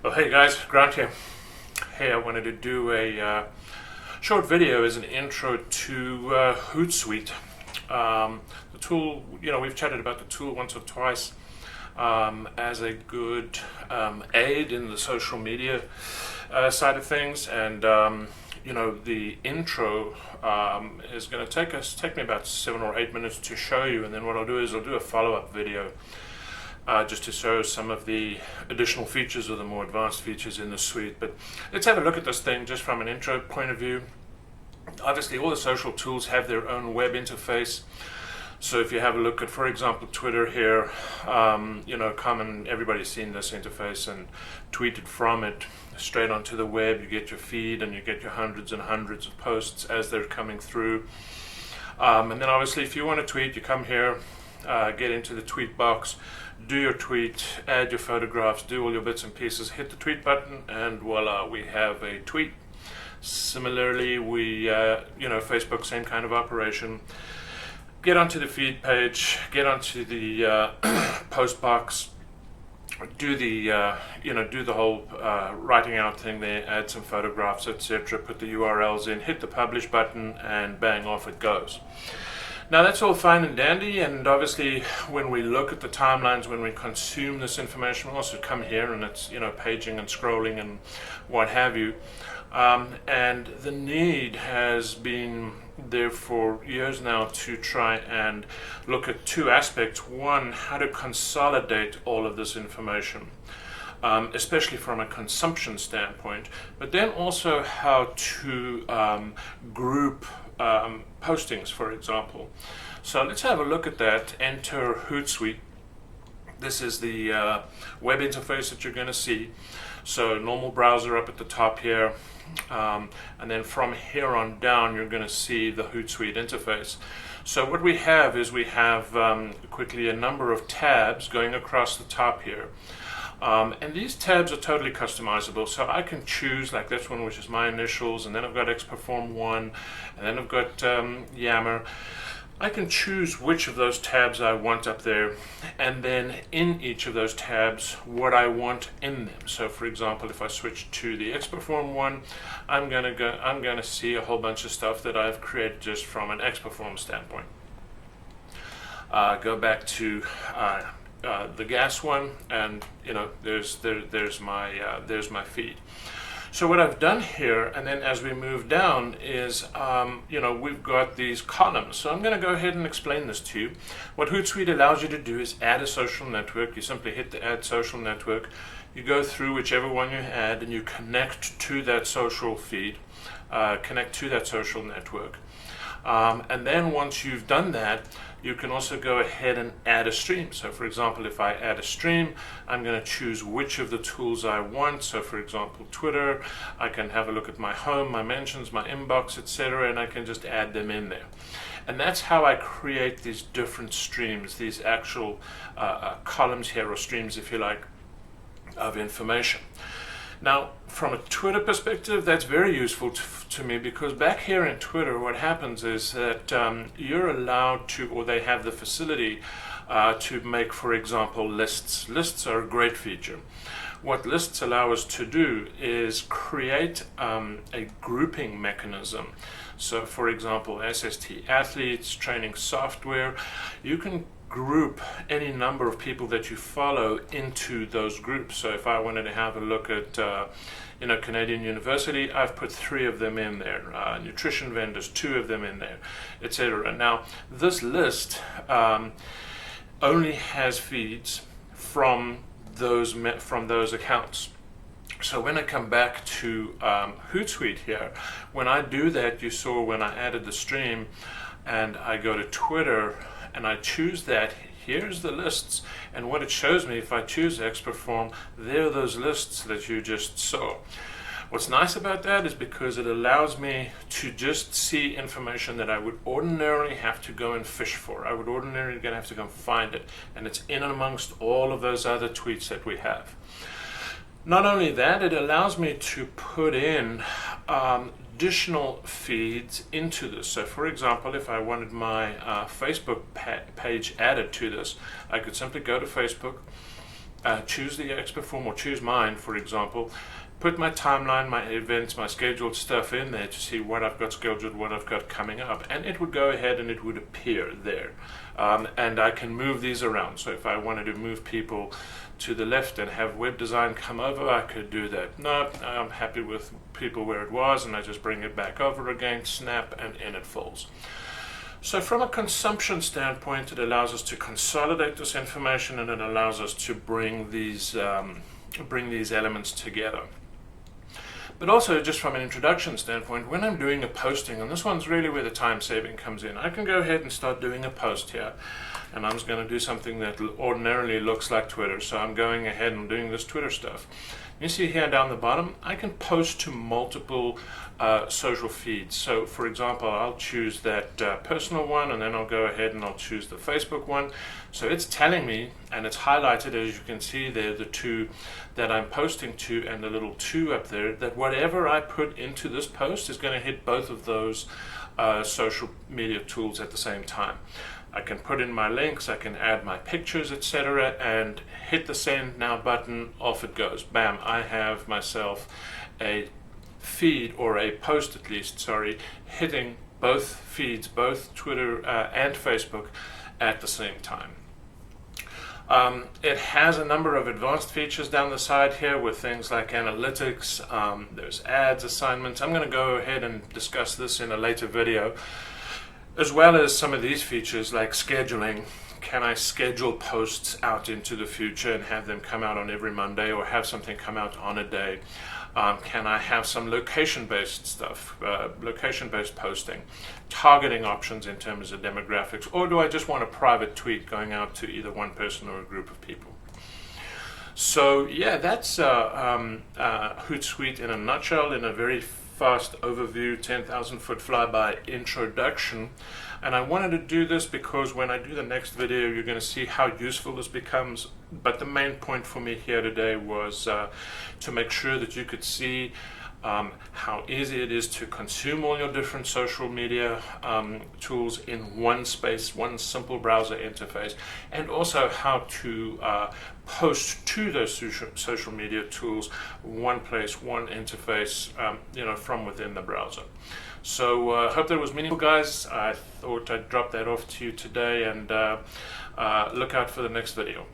Well, hey guys, Grant here. Hey, I wanted to do a short video as an intro to Hootsuite. The tool, we've chatted about the tool once or twice as a good aid in the social media side of things, and the intro is going to take me about 7 or 8 minutes to show you, and then what I'll do is I'll do a follow-up video just to show some of the additional features or the more advanced features in the suite. But let's have a look at this thing just from an intro point of view. Obviously, all the social tools have their own web interface. So if you have a look at, for example, Twitter here, everybody's seen this interface and tweeted from it straight onto the web. You get your feed and you get your hundreds and hundreds of posts as they're coming through. And then obviously, if you want to tweet, you come here, get into the tweet box, do your tweet, add your photographs, do all your bits and pieces, hit the tweet button, and voila, we have a tweet. Similarly, Facebook, same kind of operation. Get onto the feed page, get onto the post box, do the whole writing out thing there, add some photographs, etc., put the URLs in, hit the publish button, and bang, off it goes. Now that's all fine and dandy, and obviously when we look at the timelines, when we consume this information, we also come here and it's paging and scrolling and what have you. And the need has been there for years now to try and look at two aspects. One, how to consolidate all of this information, especially from a consumption standpoint, but then also how to group postings, for example. So let's have a look at that. Enter Hootsuite. This is the web interface that you're going to see. So normal browser up at the top here, and then from here on down you're going to see the Hootsuite interface. So what we have is quickly a number of tabs going across the top here. And these tabs are totally customizable, so I can choose, like this one, which is my initials, and then I've got Xperform1, and then I've got Yammer. I can choose which of those tabs I want up there, and then in each of those tabs what I want in them. So for example, if I switch to the Xperform one, I'm gonna see a whole bunch of stuff that I've created just from an Xperform standpoint. Go back to the gas one, and there's my feed. So what I've done here, and then as we move down, is we've got these columns. So I'm going to go ahead and explain this to you. What Hootsuite allows you to do is add a social network. You simply hit the Add Social Network. You go through whichever one you add, and you connect to that social feed, connect to that social network. And then once you've done that, you can also go ahead and add a stream. So for example, if I add a stream, I'm going to choose which of the tools I want. So for example, Twitter, I can have a look at my home, my mentions, my inbox, etc., and I can just add them in there. And that's how I create these different streams, these actual columns here, or streams if you like, of information. Now, from a Twitter perspective, that's very useful to me, because back here in Twitter, what happens is that you're allowed to, or they have the facility to make, for example, lists. Lists are a great feature. What lists allow us to do is create a grouping mechanism. So, for example, SST athletes, training software, you can group any number of people that you follow into those groups. So if I wanted to have a look at Canadian University, I've put 3 of them in there. Nutrition vendors, 2 of them in there, etc. Now this list only has feeds from those accounts. So when I come back to Hootsuite here, when I do that, you saw when I added the stream and I go to Twitter and I choose that, here's the lists, and what it shows me, if I choose Xperform, there are those lists that you just saw. What's nice about that is because it allows me to just see information that I would ordinarily have to go and fish for. I would ordinarily have to go and find it, and it's in amongst all of those other tweets that we have. Not only that, it allows me to put in additional feeds into this. So for example, if I wanted my Facebook page added to this, I could simply go to Facebook, choose the expert form, or choose mine, for example, put my timeline, my events, my scheduled stuff in there to see what I've got scheduled, what I've got coming up, and it would go ahead and it would appear there. And I can move these around. So if I wanted to move people to the left and have web design come over, I could do that. No, I'm happy with people where it was, and I just bring it back over again, snap, and in it falls. So from a consumption standpoint, it allows us to consolidate this information, and it allows us to bring these elements together. But also, just from an introduction standpoint, when I'm doing a posting, and this one's really where the time saving comes in, I can go ahead and start doing a post here. And I'm just going to do something that ordinarily looks like Twitter. So I'm going ahead and doing this Twitter stuff. You see here down the bottom, I can post to multiple social feeds. So for example, I'll choose that personal one, and then I'll go ahead and I'll choose the Facebook one. So it's telling me, and it's highlighted, as you can see there, the two that I'm posting to and the little 2 up there, that whatever I put into this post is going to hit both of those social media tools at the same time. I can put in my links, I can add my pictures, etc., and hit the send now button, off it goes. Bam, I have myself a feed, or a post at least, sorry, hitting both feeds, both Twitter and Facebook at the same time. It has a number of advanced features down the side here with things like analytics, there's ads, assignments. I'm going to go ahead and discuss this in a later video, as well as some of these features like scheduling. Can I schedule posts out into the future and have them come out on every Monday, or have something come out on a day? Can I have some location-based stuff, location-based posting, targeting options in terms of demographics, or do I just want a private tweet going out to either one person or a group of people? So yeah, that's Hootsuite in a nutshell, in a very fast overview, 10,000 foot flyby introduction. And I wanted to do this because when I do the next video, you're going to see how useful this becomes. But the main point for me here today was to make sure that you could see how easy it is to consume all your different social media tools in one space, one simple browser interface, and also how to post to those social media tools, one place, one interface, from within the browser. So I hope that was meaningful, guys. I thought I'd drop that off to you today, and look out for the next video.